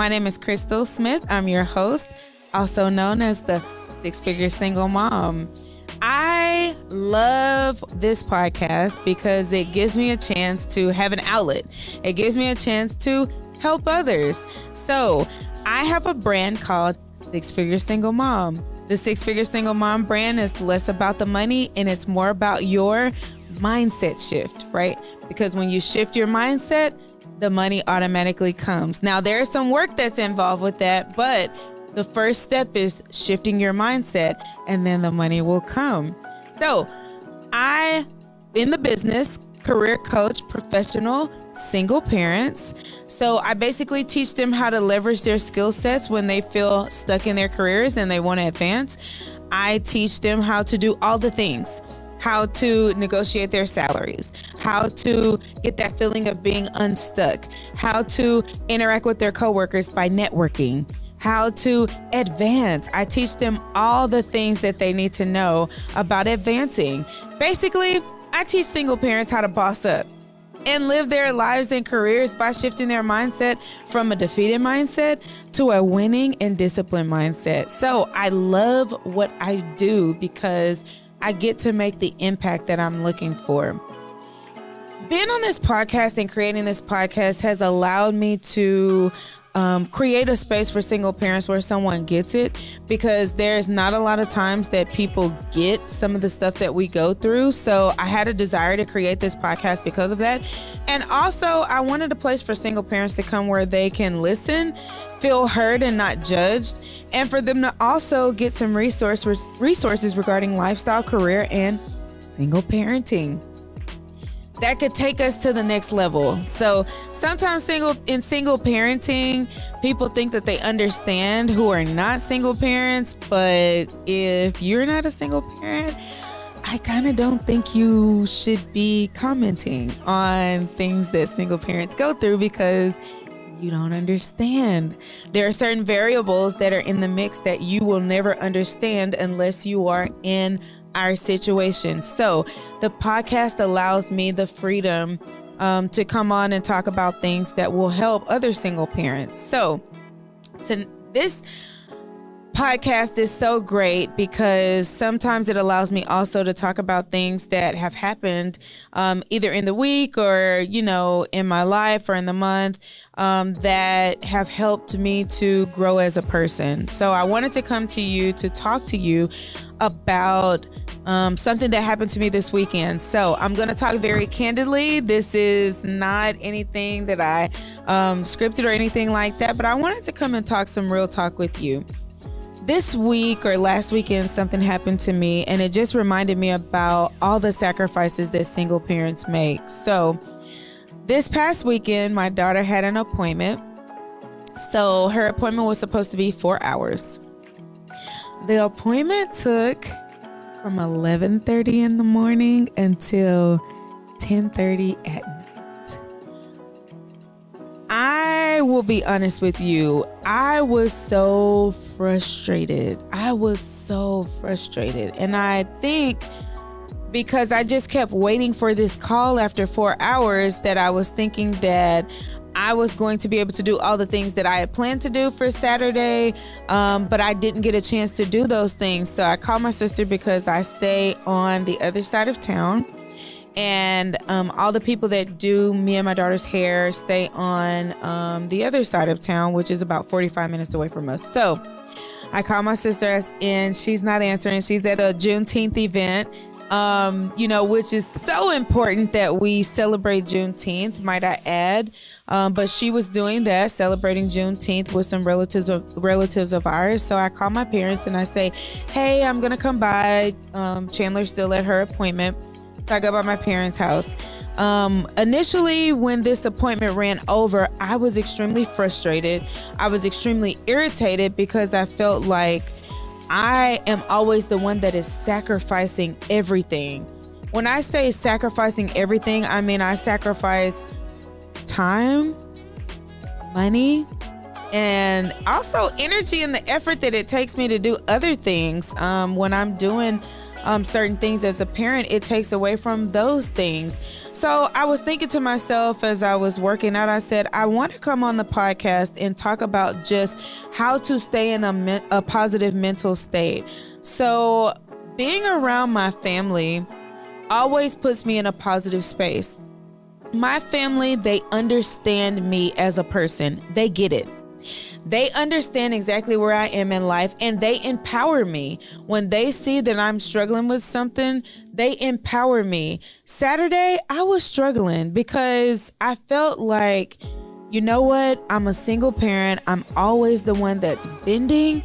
My name is Crystal Smith. I'm your host, also known as the Six-Figure Single Mom. I love this podcast because it gives me a chance to have an outlet. It gives me a chance to help others. So I have a brand called Six-Figure Single Mom. The Six-Figure Single Mom brand is less about the money and it's more about your mindset shift, right? Because when you shift your mindset, the money automatically comes. Now, there is some work that's involved with that, but the first step is shifting your mindset and then the money will come. So I, in the business, career coach, professional, single parents. So I basically teach them how to leverage their skill sets when they feel stuck in their careers and they want to advance. I teach them how to do all the things, how to negotiate their salaries, how to get that feeling of being unstuck, how to interact with their coworkers by networking, how to advance. I teach them all the things that they need to know about advancing. Basically, I teach single parents how to boss up and live their lives and careers by shifting their mindset from a defeated mindset to a winning and disciplined mindset. So I love what I do because I get to make the impact that I'm looking for. Being on this podcast and creating this podcast has allowed me to create a space for single parents where someone gets it, because there's not a lot of times that people get some of the stuff that we go through. So I had a desire to create this podcast because of that. And also I wanted a place for single parents to come where they can listen, feel heard and not judged, and for them to also get some resources regarding lifestyle, career, and single parenting that could take us to the next level. So sometimes single parenting, people think that they understand who are not single parents, but if you're not a single parent, I kind of don't think you should be commenting on things that single parents go through because you don't understand. There are certain variables that are in the mix that you will never understand unless you are in our situation. So the podcast allows me the freedom to come on and talk about things that will help other single parents. So this podcast is so great because sometimes it allows me also to talk about things that have happened either in the week or, in my life or in the month that have helped me to grow as a person. So I wanted to come to you to talk to you about something that happened to me this weekend. So I'm going to talk very candidly. This is not anything that I scripted or anything like that, but I wanted to come and talk some real talk with you. This week or last weekend, something happened to me and it just reminded me about all the sacrifices that single parents make. So this past weekend, my daughter had an appointment. So her appointment was supposed to be 4 hours. The appointment took from 11:30 in the morning until 10:30 at night. I will be honest with you. I was so frustrated. And I think because I just kept waiting for this call after 4 hours that I was thinking that I was going to be able to do all the things that I had planned to do for Saturday, but I didn't get a chance to do those things. So I called my sister because I stay on the other side of town, and all the people that do me and my daughter's hair stay on the other side of town, which is about 45 minutes away from us. So I called my sister and she's not answering. She's at a Juneteenth event. Which is so important that we celebrate Juneteenth, might I add. But she was doing that, celebrating Juneteenth with some relatives of ours. So I call my parents and I say, hey, I'm going to come by. Chandler's still at her appointment. So I go by my parents' house. Initially, when this appointment ran over, I was extremely frustrated. I was extremely irritated because I felt like I am always the one that is sacrificing everything. When I say sacrificing everything, I mean I sacrifice time, money, and also energy and the effort that it takes me to do other things. When I'm doing certain things as a parent, it takes away from those things. So I was thinking to myself as I was working out, I said, I want to come on the podcast and talk about just how to stay in a positive mental state. So being around my family always puts me in a positive space. My family, they understand me as a person. They get it. They understand exactly where I am in life, and they empower me. When they see that I'm struggling with something, they empower me. Saturday, I was struggling because I felt like, you know what? I'm a single parent. I'm always the one that's bending.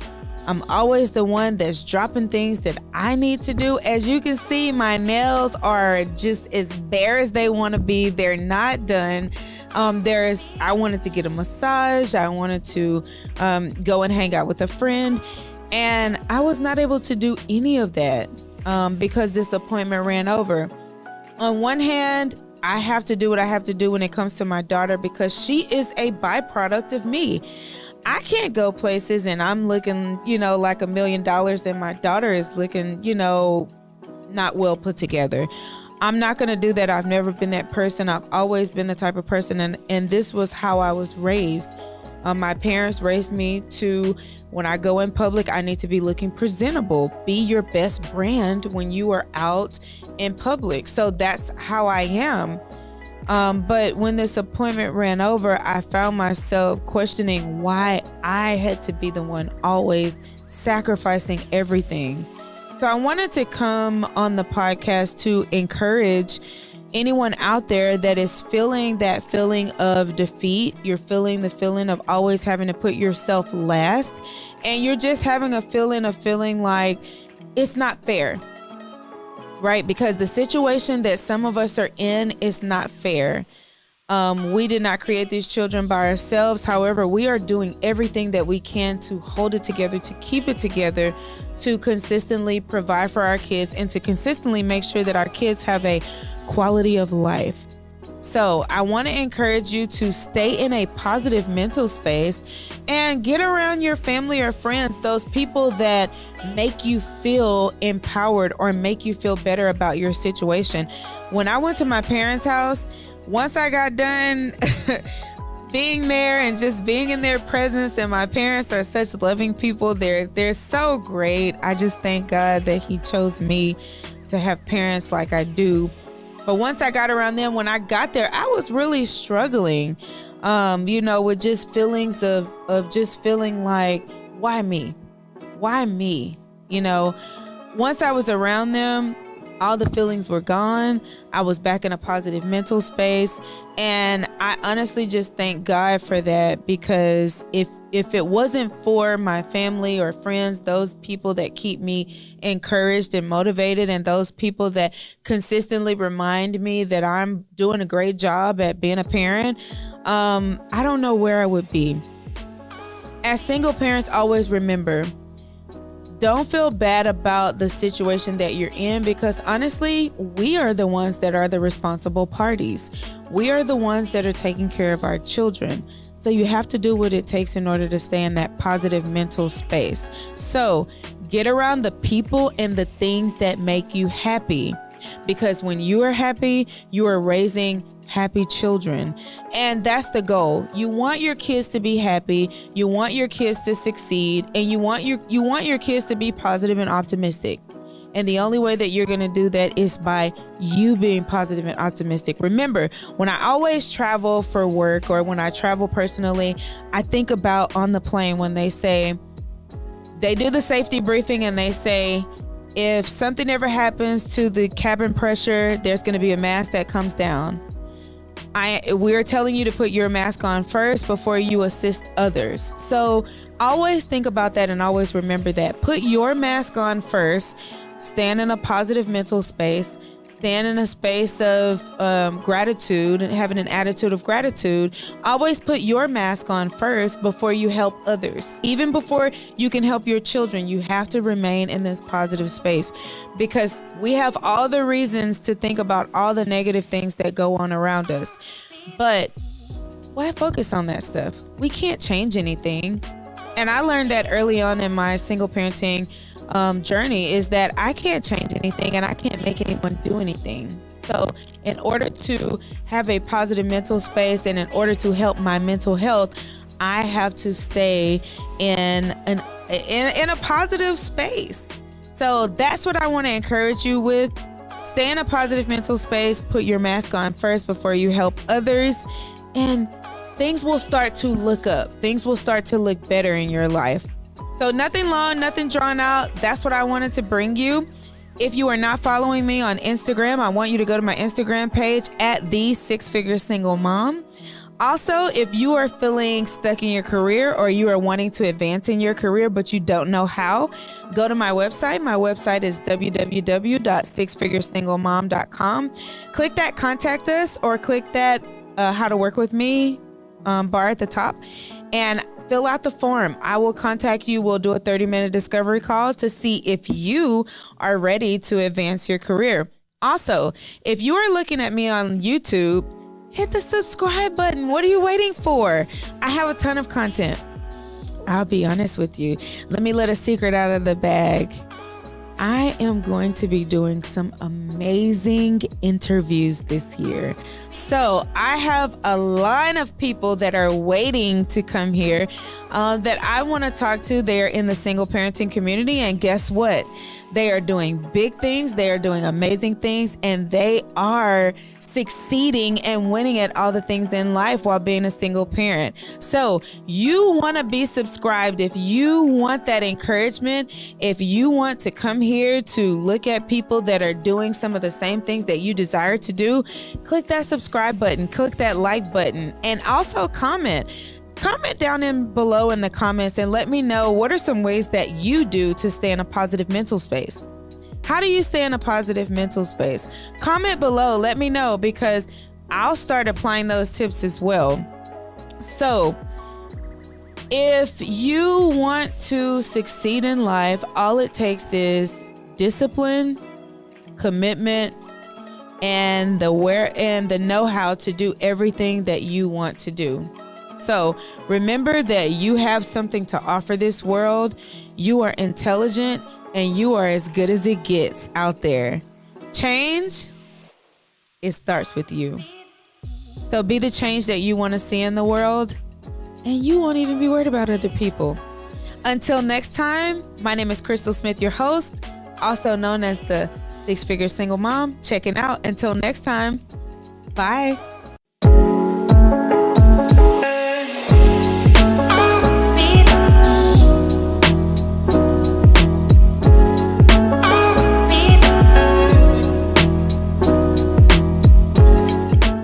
I'm always the one that's dropping things that I need to do. As you can see, my nails are just as bare as they want to be. They're not done. I wanted to get a massage. I wanted to go and hang out with a friend. And I was not able to do any of that because this appointment ran over. On one hand, I have to do what I have to do when it comes to my daughter because she is a byproduct of me. I can't go places and I'm looking, like $1 million and my daughter is looking, not well put together. I'm not going to do that. I've never been that person. I've always been the type of person. And this was how I was raised. My parents raised me to, when I go in public, I need to be looking presentable. Be your best brand when you are out in public. So that's how I am. But when this appointment ran over, I found myself questioning why I had to be the one always sacrificing everything. So I wanted to come on the podcast to encourage anyone out there that is feeling that feeling of defeat. You're feeling the feeling of always having to put yourself last, and you're just having a feeling like it's not fair. Right? Because the situation that some of us are in is not fair. We did not create these children by ourselves. However, we are doing everything that we can to hold it together, to keep it together, to consistently provide for our kids, and to consistently make sure that our kids have a quality of life. So I want to encourage you to stay in a positive mental space and get around your family or friends, those people that make you feel empowered or make you feel better about your situation. When I went to my parents' house, once I got done being there and just being in their presence, and my parents are such loving people. They're so great. I just thank God that He chose me to have parents like I do. But once I got around them, when I got there, I was really struggling, with just feelings of just feeling like, why me? Why me? Once I was around them, all the feelings were gone. I was back in a positive mental space. And I honestly just thank God for that, because if it wasn't for my family or friends, those people that keep me encouraged and motivated, and those people that consistently remind me that I'm doing a great job at being a parent, I don't know where I would be. As single parents, always remember, don't feel bad about the situation that you're in, because honestly, we are the ones that are the responsible parties. We are the ones that are taking care of our children. So you have to do what it takes in order to stay in that positive mental space. So get around the people and the things that make you happy, because when you are happy, you are raising happy children. And that's the goal. You want your kids to be happy. You want your kids to succeed, and you want your kids to be positive and optimistic. And the only way that you're going to do that is by you being positive and optimistic. Remember, when I always travel for work or when I travel personally, I think about on the plane when they say, they do the safety briefing and they say, if something ever happens to the cabin pressure, there's going to be a mask that comes down. We're telling you to put your mask on first before you assist others. So always think about that and always remember that. Put your mask on first. Stand in a positive mental space. Stand in a space of gratitude and having an attitude of gratitude. Always put your mask on first before you help others. Even before you can help your children, you have to remain in this positive space, because we have all the reasons to think about all the negative things that go on around us. But why focus on that stuff? We can't change anything. And I learned that early on in my single parenting. journey is that I can't change anything and I can't make anyone do anything. So in order to have a positive mental space and in order to help my mental health, I have to stay in a positive space. So that's what I want to encourage you with. Stay in a positive mental space. Put your mask on first before you help others. And things will start to look up. Things will start to look better in your life. So nothing long, nothing drawn out. That's what I wanted to bring you. If you are not following me on Instagram, I want you to go to my Instagram page at the Six Figure Single Mom. Also, if you are feeling stuck in your career or you are wanting to advance in your career, but you don't know how, go to my website. My website is www.sixfiguresinglemom.com. Click that contact us or click that how to work with me bar at the top and fill out the form. I will contact you. We'll do a 30-minute discovery call to see if you are ready to advance your career. Also, if you are looking at me on YouTube, hit the subscribe button. What are you waiting for? I have a ton of content. I'll be honest with you. Let me let a secret out of the bag. I am going to be doing some amazing interviews this year. So I have a line of people that are waiting to come here that I want to talk to. They're in the single parenting community. And guess what? They are doing big things. They are doing amazing things. And they are succeeding and winning at all the things in life while being a single parent. So you want to be subscribed. If you want that encouragement, if you want to come here to look at people that are doing some of the same things that you desire to do, click that subscribe button, click that like button, and also comment down in below in the comments and let me know what are some ways that you do to stay in a positive mental space. How do you stay in a positive mental space? Comment below, let me know, because I'll start applying those tips as well. So if you want to succeed in life, all it takes is discipline, commitment, and the know-how to do everything that you want to do. So remember that you have something to offer this world. You are intelligent and you are as good as it gets out there. Change, it starts with you. So be the change that you want to see in the world, and you won't even be worried about other people. Until next time, my name is Crystal Smith, your host, also known as the Six Figure Single Mom. Checking out. Until next time, bye.